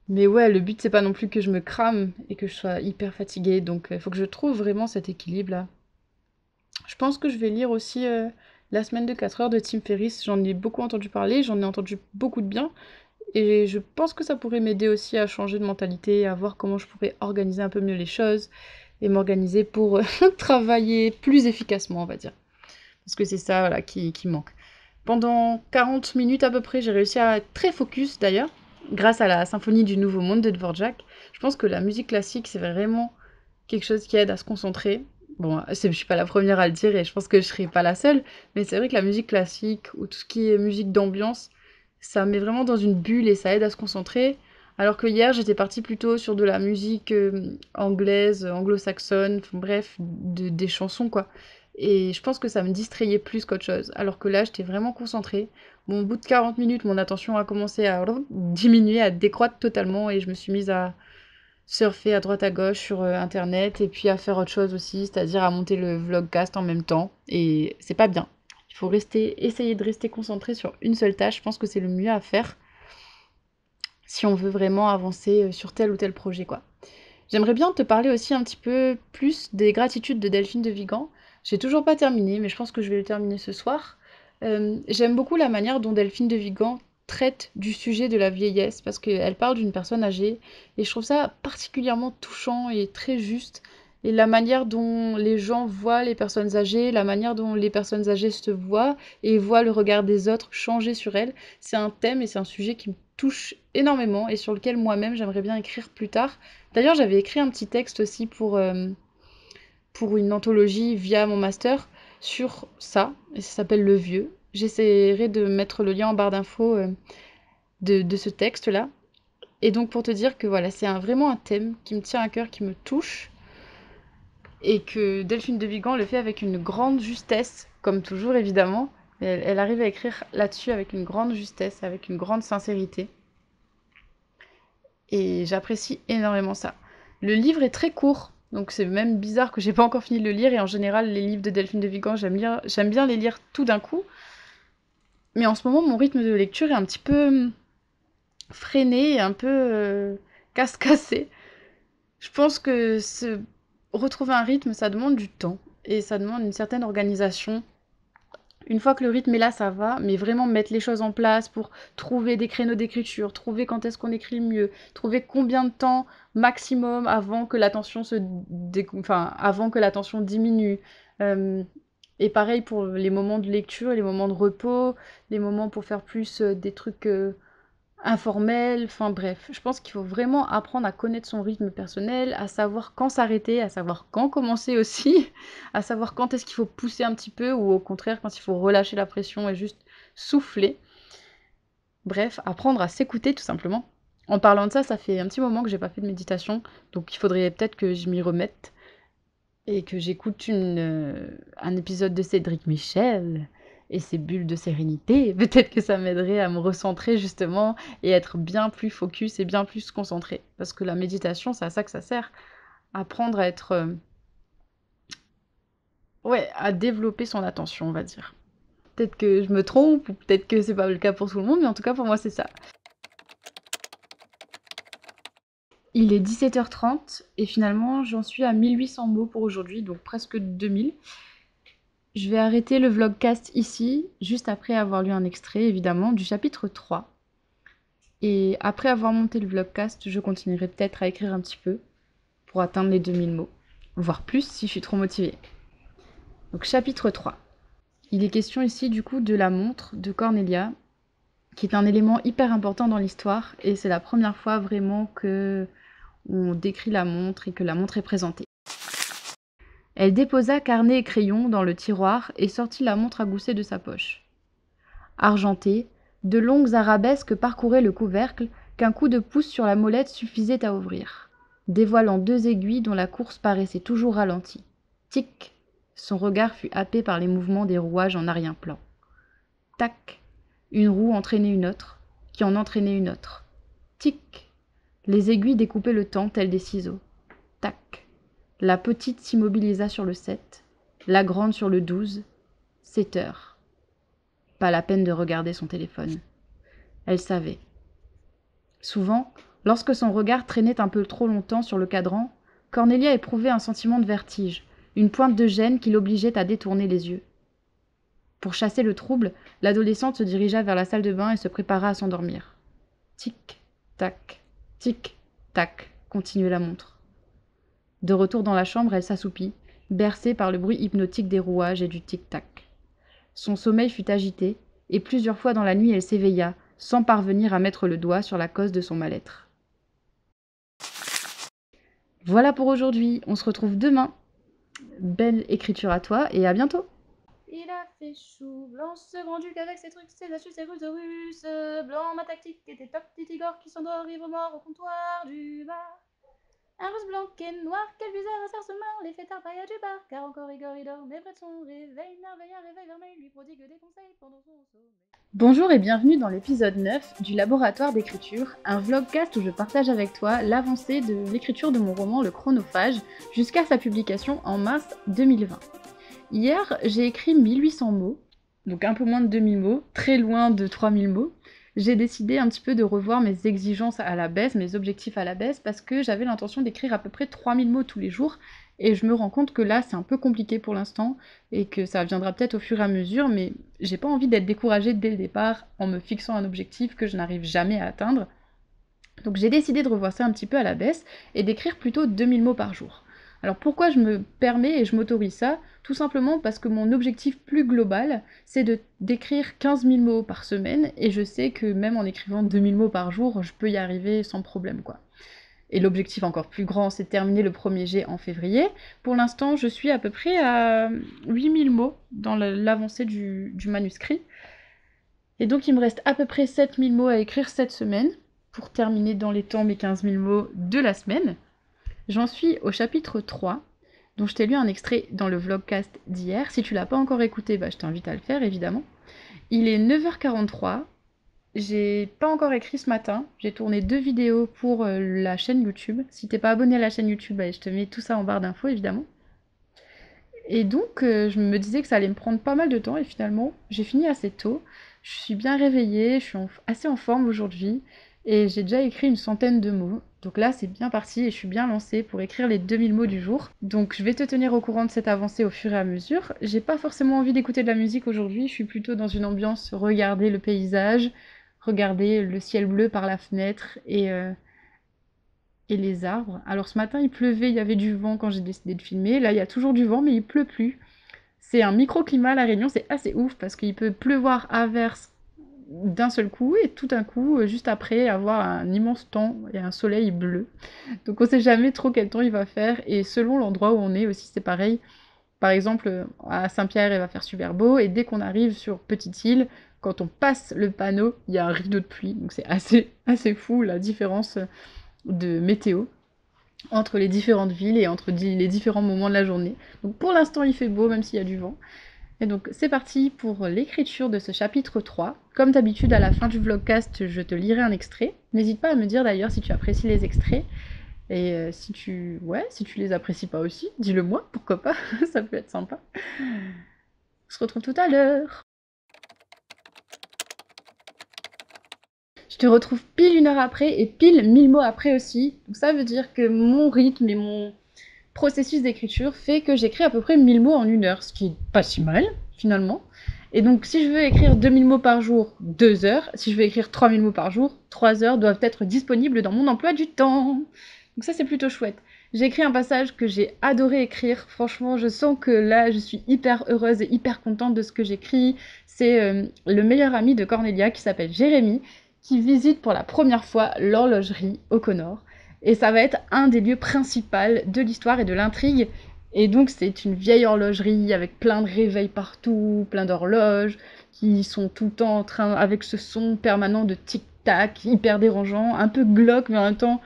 Mais ouais, le but c'est pas non plus que je me crame et que je sois hyper fatiguée, donc il faut que je trouve vraiment cet équilibre là. Je pense que je vais lire aussi La semaine de 4 heures de Tim Ferriss, j'en ai beaucoup entendu parler, j'en ai entendu beaucoup de bien, et je pense que ça pourrait m'aider aussi à changer de mentalité, à voir comment je pourrais organiser un peu mieux les choses, et m'organiser pour travailler plus efficacement, on va dire. Parce que c'est ça voilà, qui manque. Pendant 40 minutes à peu près, j'ai réussi à être très focus d'ailleurs, grâce à la symphonie du Nouveau Monde de Dvorak. Je pense que la musique classique, c'est vraiment quelque chose qui aide à se concentrer. Bon, je suis pas la première à le dire et je pense que je serai pas la seule, mais c'est vrai que la musique classique ou tout ce qui est musique d'ambiance, ça met vraiment dans une bulle et ça aide à se concentrer. Alors que hier, j'étais partie plutôt sur de la musique anglaise, anglo-saxonne, enfin, bref, des chansons quoi. Et je pense que ça me distrayait plus qu'autre chose. Alors que là, j'étais vraiment concentrée. Bon, au bout de 40 minutes, mon attention a commencé à diminuer, à décroître totalement et je me suis mise à surfer à droite à gauche sur internet et puis à faire autre chose aussi, c'est-à-dire à monter le vlogcast en même temps. Et c'est pas bien. Il faut essayer de rester concentré sur une seule tâche. Je pense que c'est le mieux à faire si on veut vraiment avancer sur tel ou tel projet, quoi. J'aimerais bien te parler aussi un petit peu plus des gratitudes de Delphine de Vigan. J'ai toujours pas terminé, mais je pense que je vais le terminer ce soir. J'aime beaucoup la manière dont Delphine de Vigan traite du sujet de la vieillesse, parce qu'elle parle d'une personne âgée, et je trouve ça particulièrement touchant et très juste. Et la manière dont les gens voient les personnes âgées, la manière dont les personnes âgées se voient et voient le regard des autres changer sur elles, c'est un thème et c'est un sujet qui me touche énormément et sur lequel moi-même j'aimerais bien écrire plus tard. D'ailleurs, j'avais écrit un petit texte aussi pour une anthologie via mon master sur ça, et ça s'appelle Le Vieux. J'essaierai de mettre le lien en barre d'infos de ce texte-là. Et donc pour te dire que voilà, c'est vraiment un thème qui me tient à cœur, qui me touche, et que Delphine de Vigan le fait avec une grande justesse, comme toujours évidemment. Elle arrive à écrire là-dessus avec une grande justesse, avec une grande sincérité. Et j'apprécie énormément ça. Le livre est très court, donc c'est même bizarre que j'ai pas encore fini de le lire. Et en général, les livres de Delphine de Vigan, j'aime bien les lire tout d'un coup. Mais en ce moment, mon rythme de lecture est un petit peu freiné et un peu casse-cassé. Je pense que retrouver un rythme, ça demande du temps et ça demande une certaine organisation. Une fois que le rythme est là, ça va, mais vraiment mettre les choses en place pour trouver des créneaux d'écriture, trouver quand est-ce qu'on écrit le mieux, trouver combien de temps maximum avant que l'attention avant que l'attention diminue. Euh, et pareil pour les moments de lecture, les moments de repos, les moments pour faire plus des trucs informel, enfin bref, je pense qu'il faut vraiment apprendre à connaître son rythme personnel, à savoir quand s'arrêter, à savoir quand commencer aussi, à savoir quand est-ce qu'il faut pousser un petit peu ou au contraire quand il faut relâcher la pression et juste souffler. Bref, apprendre à s'écouter tout simplement. En parlant de ça, ça fait un petit moment que j'ai pas fait de méditation, donc il faudrait peut-être que je m'y remette et que j'écoute un épisode de Cédric Michel et ses bulles de sérénité. Peut-être que ça m'aiderait à me recentrer justement et être bien plus focus et bien plus concentré. Parce que la méditation, c'est à ça que ça sert. Apprendre à être... ouais, à développer son attention, on va dire. Peut-être que je me trompe ou peut-être que c'est pas le cas pour tout le monde, mais en tout cas pour moi c'est ça. Il est 17h30 et finalement j'en suis à 1800 mots pour aujourd'hui, donc presque 2000. Je vais arrêter le vlogcast ici, juste après avoir lu un extrait, évidemment, du chapitre 3. Et après avoir monté le vlogcast, je continuerai peut-être à écrire un petit peu pour atteindre les 2000 mots, voire plus si je suis trop motivée. Donc chapitre 3. Il est question ici du coup de la montre de Cornelia, qui est un élément hyper important dans l'histoire, et c'est la première fois vraiment que on décrit la montre et que la montre est présentée. Elle déposa carnet et crayon dans le tiroir et sortit la montre à gousset de sa poche. Argentée, de longues arabesques parcouraient le couvercle qu'un coup de pouce sur la molette suffisait à ouvrir, dévoilant 2 aiguilles dont la course paraissait toujours ralentie. Tic! Son regard fut happé par les mouvements des rouages en arrière-plan. Tac! Une roue entraînait une autre, qui en entraînait une autre. Tic! Les aiguilles découpaient le temps tels des ciseaux. Tac! La petite s'immobilisa sur le 7, la grande sur le 12. 7 heures. Pas la peine de regarder son téléphone. Elle savait. Souvent, lorsque son regard traînait un peu trop longtemps sur le cadran, Cornelia éprouvait un sentiment de vertige, une pointe de gêne qui l'obligeait à détourner les yeux. Pour chasser le trouble, l'adolescente se dirigea vers la salle de bain et se prépara à s'endormir. Tic, tac, tic, tac, continuait la montre. De retour dans la chambre, elle s'assoupit, bercée par le bruit hypnotique des rouages et du tic-tac. Son sommeil fut agité, et plusieurs fois dans la nuit elle s'éveilla, sans parvenir à mettre le doigt sur la cause de son mal-être. Voilà pour aujourd'hui, on se retrouve demain. Belle écriture à toi et à bientôt. Il a fait chou blanc, ce grand-duc avec ses trucs, ses astuces, ses ruses russes. Blanc, ma tactique était top, dit Igor qui s'endort, ivre mort au comptoir du bar. Un russe blanc et noir, quel viseur à sarcement, les fêtards paille du bar, car encore Igor il dort, mais près de son réveil, merveille, un réveil vermeil, lui prodigue des conseils pendant son sommeil. Bonjour et bienvenue dans l'épisode 9 du Laboratoire d'écriture, un vlogcast où je partage avec toi l'avancée de l'écriture de mon roman Le Chronophage jusqu'à sa publication en mars 2020. Hier, j'ai écrit 1800 mots, donc un peu moins de 2000 mots, très loin de 3000 mots. J'ai décidé un petit peu de revoir mes exigences à la baisse, mes objectifs à la baisse, parce que j'avais l'intention d'écrire à peu près 3000 mots tous les jours, et je me rends compte que là, c'est un peu compliqué pour l'instant, et que ça viendra peut-être au fur et à mesure, mais j'ai pas envie d'être découragée dès le départ en me fixant un objectif que je n'arrive jamais à atteindre. Donc j'ai décidé de revoir ça un petit peu à la baisse, et d'écrire plutôt 2000 mots par jour. Alors pourquoi je me permets et je m'autorise ça? Tout simplement parce que mon objectif plus global, c'est d'écrire 15 000 mots par semaine, et je sais que même en écrivant 2000 mots par jour, je peux y arriver sans problème, quoi. Et l'objectif encore plus grand, c'est de terminer le premier jet en février. Pour l'instant, je suis à peu près à 8000 mots dans l'avancée du manuscrit. Et donc il me reste à peu près 7000 mots à écrire cette semaine. pour terminer dans les temps mes 15 000 mots de la semaine. J'en suis au chapitre 3, dont je t'ai lu un extrait dans le vlogcast d'hier. Si tu l'as pas encore écouté, je t'invite à le faire évidemment. Il est 9h43. J'ai pas encore écrit ce matin, j'ai tourné 2 vidéos pour la chaîne YouTube. Si t'es pas abonné à la chaîne YouTube, je te mets tout ça en barre d'infos évidemment. Et donc je me disais que ça allait me prendre pas mal de temps et finalement j'ai fini assez tôt. Je suis bien réveillée, je suis assez en forme aujourd'hui et j'ai déjà écrit une centaine de mots. Donc là c'est bien parti et je suis bien lancée pour écrire les 2000 mots du jour. Donc je vais te tenir au courant de cette avancée au fur et à mesure. J'ai pas forcément envie d'écouter de la musique aujourd'hui, je suis plutôt dans une ambiance regarder le paysage, regarder le ciel bleu par la fenêtre et les arbres. Alors ce matin il pleuvait, il y avait du vent quand j'ai décidé de filmer. Là il y a toujours du vent mais il pleut plus. C'est un microclimat à La Réunion, c'est assez ouf parce qu'il peut pleuvoir à verse d'un seul coup et tout d'un coup, juste après, avoir un immense temps et un soleil bleu. Donc on sait jamais trop quel temps il va faire et selon l'endroit où on est aussi c'est pareil. Par exemple, à Saint-Pierre, il va faire super beau et dès qu'on arrive sur Petite-Île, quand on passe le panneau, il y a un rideau de pluie. Donc c'est assez fou la différence de météo entre les différentes villes et entre les différents moments de la journée. Donc pour l'instant, il fait beau même s'il y a du vent. Et donc c'est parti pour l'écriture de ce chapitre 3. Comme d'habitude, à la fin du vlogcast, je te lirai un extrait. N'hésite pas à me dire d'ailleurs si tu apprécies les extraits. Et si tu les apprécies pas aussi, dis-le moi, pourquoi pas, ça peut être sympa. On se retrouve tout à l'heure. Je te retrouve pile 1 heure après et pile 1000 mots après aussi. Donc ça veut dire que mon rythme et mon processus d'écriture fait que j'écris à peu près 1000 mots en 1 heure, ce qui est pas si mal finalement. Et donc si je veux écrire 2000 mots par jour, 2 heures. Si je veux écrire 3000 mots par jour, 3 heures doivent être disponibles dans mon emploi du temps. Donc ça c'est plutôt chouette. J'ai écrit un passage que j'ai adoré écrire. Franchement, je sens que là, je suis hyper heureuse et hyper contente de ce que j'écris. C'est le meilleur ami de Cornelia qui s'appelle Jérémy, qui visite pour la première fois l'horlogerie au Connor. Et ça va être un des lieux principaux de l'histoire et de l'intrigue. Et donc c'est une vieille horlogerie avec plein de réveils partout, plein d'horloges qui sont tout le temps en train, avec ce son permanent de tic-tac, hyper dérangeant, un peu glauque mais en même temps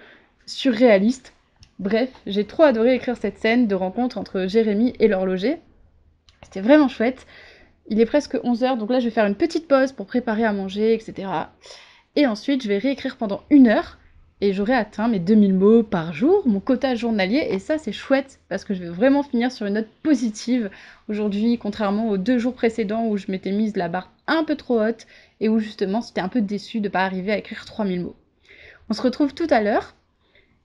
surréaliste. Bref, j'ai trop adoré écrire cette scène de rencontre entre Jérémy et l'horloger. C'était vraiment chouette. Il est presque 11h, donc là je vais faire une petite pause pour préparer à manger, etc. Et ensuite je vais réécrire pendant 1 heure et j'aurai atteint mes 2000 mots par jour, mon quota journalier, et ça c'est chouette parce que je vais vraiment finir sur une note positive aujourd'hui, contrairement aux 2 jours précédents où je m'étais mise la barre un peu trop haute et où justement j'étais un peu déçue de ne pas arriver à écrire 3000 mots. On se retrouve tout à l'heure.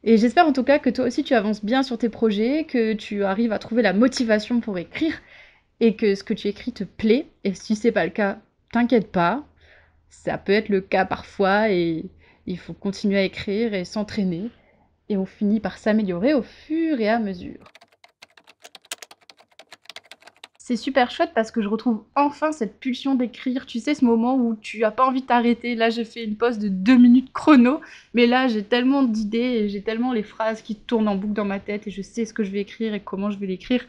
Et j'espère en tout cas que toi aussi tu avances bien sur tes projets, que tu arrives à trouver la motivation pour écrire et que ce que tu écris te plaît. Et si c'est pas le cas, t'inquiète pas, ça peut être le cas parfois et il faut continuer à écrire et s'entraîner. Et on finit par s'améliorer au fur et à mesure. C'est super chouette parce que je retrouve enfin cette pulsion d'écrire, tu sais, ce moment où tu as pas envie de t'arrêter. Là, j'ai fait une pause de 2 minutes chrono, mais là, j'ai tellement d'idées et j'ai tellement les phrases qui tournent en boucle dans ma tête et je sais ce que je vais écrire et comment je vais l'écrire.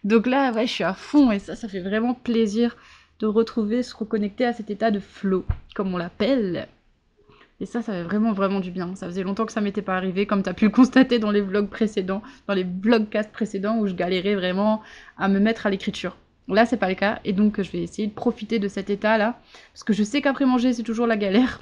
Donc là, ouais, je suis à fond et ça fait vraiment plaisir de retrouver, se reconnecter à cet état de flow, comme on l'appelle. Et ça fait vraiment du bien. Ça faisait longtemps que ça m'était pas arrivé, comme tu as pu le constater dans les vlogs précédents, dans les vlogcasts précédents où je galérais vraiment à me mettre à l'écriture. Là, c'est pas le cas, et donc je vais essayer de profiter de cet état-là, parce que je sais qu'après manger, c'est toujours la galère.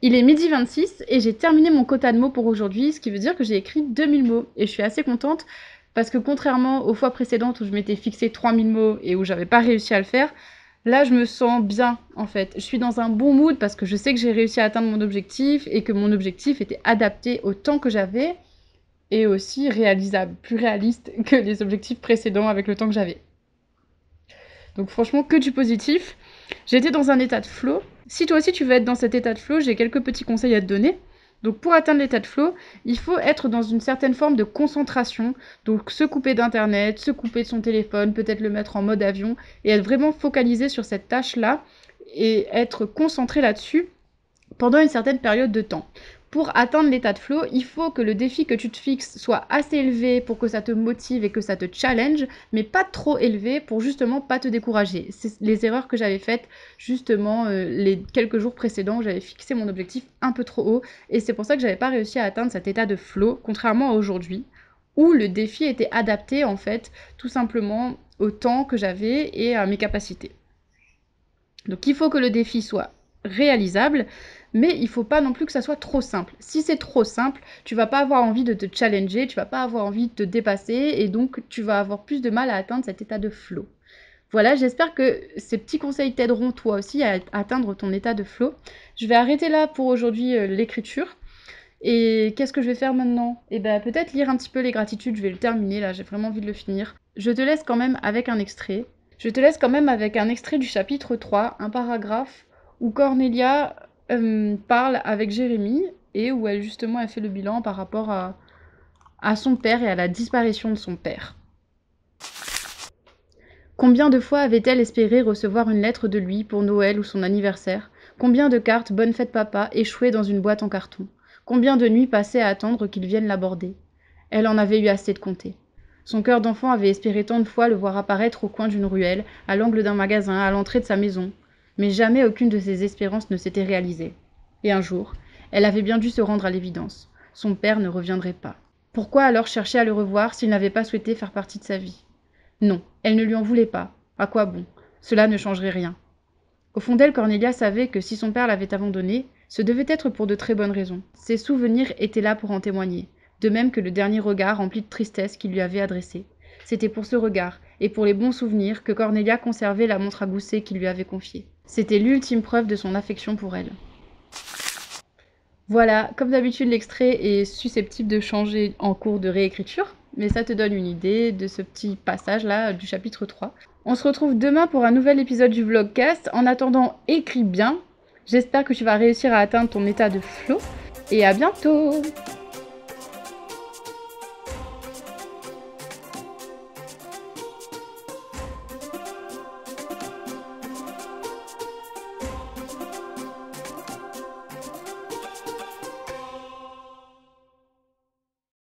Il est 12h26 et j'ai terminé mon quota de mots pour aujourd'hui, ce qui veut dire que j'ai écrit 2000 mots. Et je suis assez contente, parce que contrairement aux fois précédentes où je m'étais fixé 3000 mots et où j'avais pas réussi à le faire, là, je me sens bien, en fait. Je suis dans un bon mood parce que je sais que j'ai réussi à atteindre mon objectif et que mon objectif était adapté au temps que j'avais et aussi réalisable, plus réaliste que les objectifs précédents avec le temps que j'avais. Donc franchement, que du positif. J'étais dans un état de flow. Si toi aussi tu veux être dans cet état de flow, j'ai quelques petits conseils à te donner. Donc pour atteindre l'état de flow, il faut être dans une certaine forme de concentration. Donc se couper d'internet, se couper de son téléphone, peut-être le mettre en mode avion et être vraiment focalisé sur cette tâche-là et être concentré là-dessus pendant une certaine période de temps. Pour atteindre l'état de flow, il faut que le défi que tu te fixes soit assez élevé pour que ça te motive et que ça te challenge, mais pas trop élevé pour justement pas te décourager. C'est les erreurs que j'avais faites justement les quelques jours précédents, j'avais fixé mon objectif un peu trop haut et c'est pour ça que j'avais pas réussi à atteindre cet état de flow, contrairement à aujourd'hui, où le défi était adapté en fait tout simplement au temps que j'avais et à mes capacités. Donc il faut que le défi soit réalisable, mais il faut pas non plus que ça soit trop simple. Si c'est trop simple, tu vas pas avoir envie de te challenger, tu vas pas avoir envie de te dépasser, et donc tu vas avoir plus de mal à atteindre cet état de flow. Voilà, j'espère que ces petits conseils t'aideront toi aussi à atteindre ton état de flow. Je vais arrêter là pour aujourd'hui l'écriture. Et qu'est-ce que je vais faire maintenant? Eh ben peut-être lire un petit peu les gratitudes, je vais le terminer là, j'ai vraiment envie de le finir. Je te laisse quand même avec un extrait. Je te laisse quand même avec un extrait du chapitre 3, un paragraphe où Cornelia parle avec Jérémie et où elle justement a fait le bilan par rapport à son père et à la disparition de son père. Combien de fois avait-elle espéré recevoir une lettre de lui pour Noël ou son anniversaire? Combien de cartes Bonne fête papa échouées dans une boîte en carton? Combien de nuits passées à attendre qu'il vienne l'aborder? Elle en avait eu assez de compter. Son cœur d'enfant avait espéré tant de fois le voir apparaître au coin d'une ruelle, à l'angle d'un magasin, à l'entrée de sa maison. Mais jamais aucune de ses espérances ne s'était réalisée. Et un jour, elle avait bien dû se rendre à l'évidence. Son père ne reviendrait pas. Pourquoi alors chercher à le revoir s'il n'avait pas souhaité faire partie de sa vie? Non, elle ne lui en voulait pas. À quoi bon? Cela ne changerait rien. Au fond d'elle, Cornelia savait que si son père l'avait abandonnée, ce devait être pour de très bonnes raisons. Ses souvenirs étaient là pour en témoigner, de même que le dernier regard rempli de tristesse qu'il lui avait adressé. C'était pour ce regard, et pour les bons souvenirs, que Cornelia conservait la montre à gousset qu'il lui avait confiée. C'était l'ultime preuve de son affection pour elle. Voilà, comme d'habitude, l'extrait est susceptible de changer en cours de réécriture, mais ça te donne une idée de ce petit passage-là du chapitre 3. On se retrouve demain pour un nouvel épisode du vlogcast. En attendant, écris bien. J'espère que tu vas réussir à atteindre ton état de flow. Et à bientôt!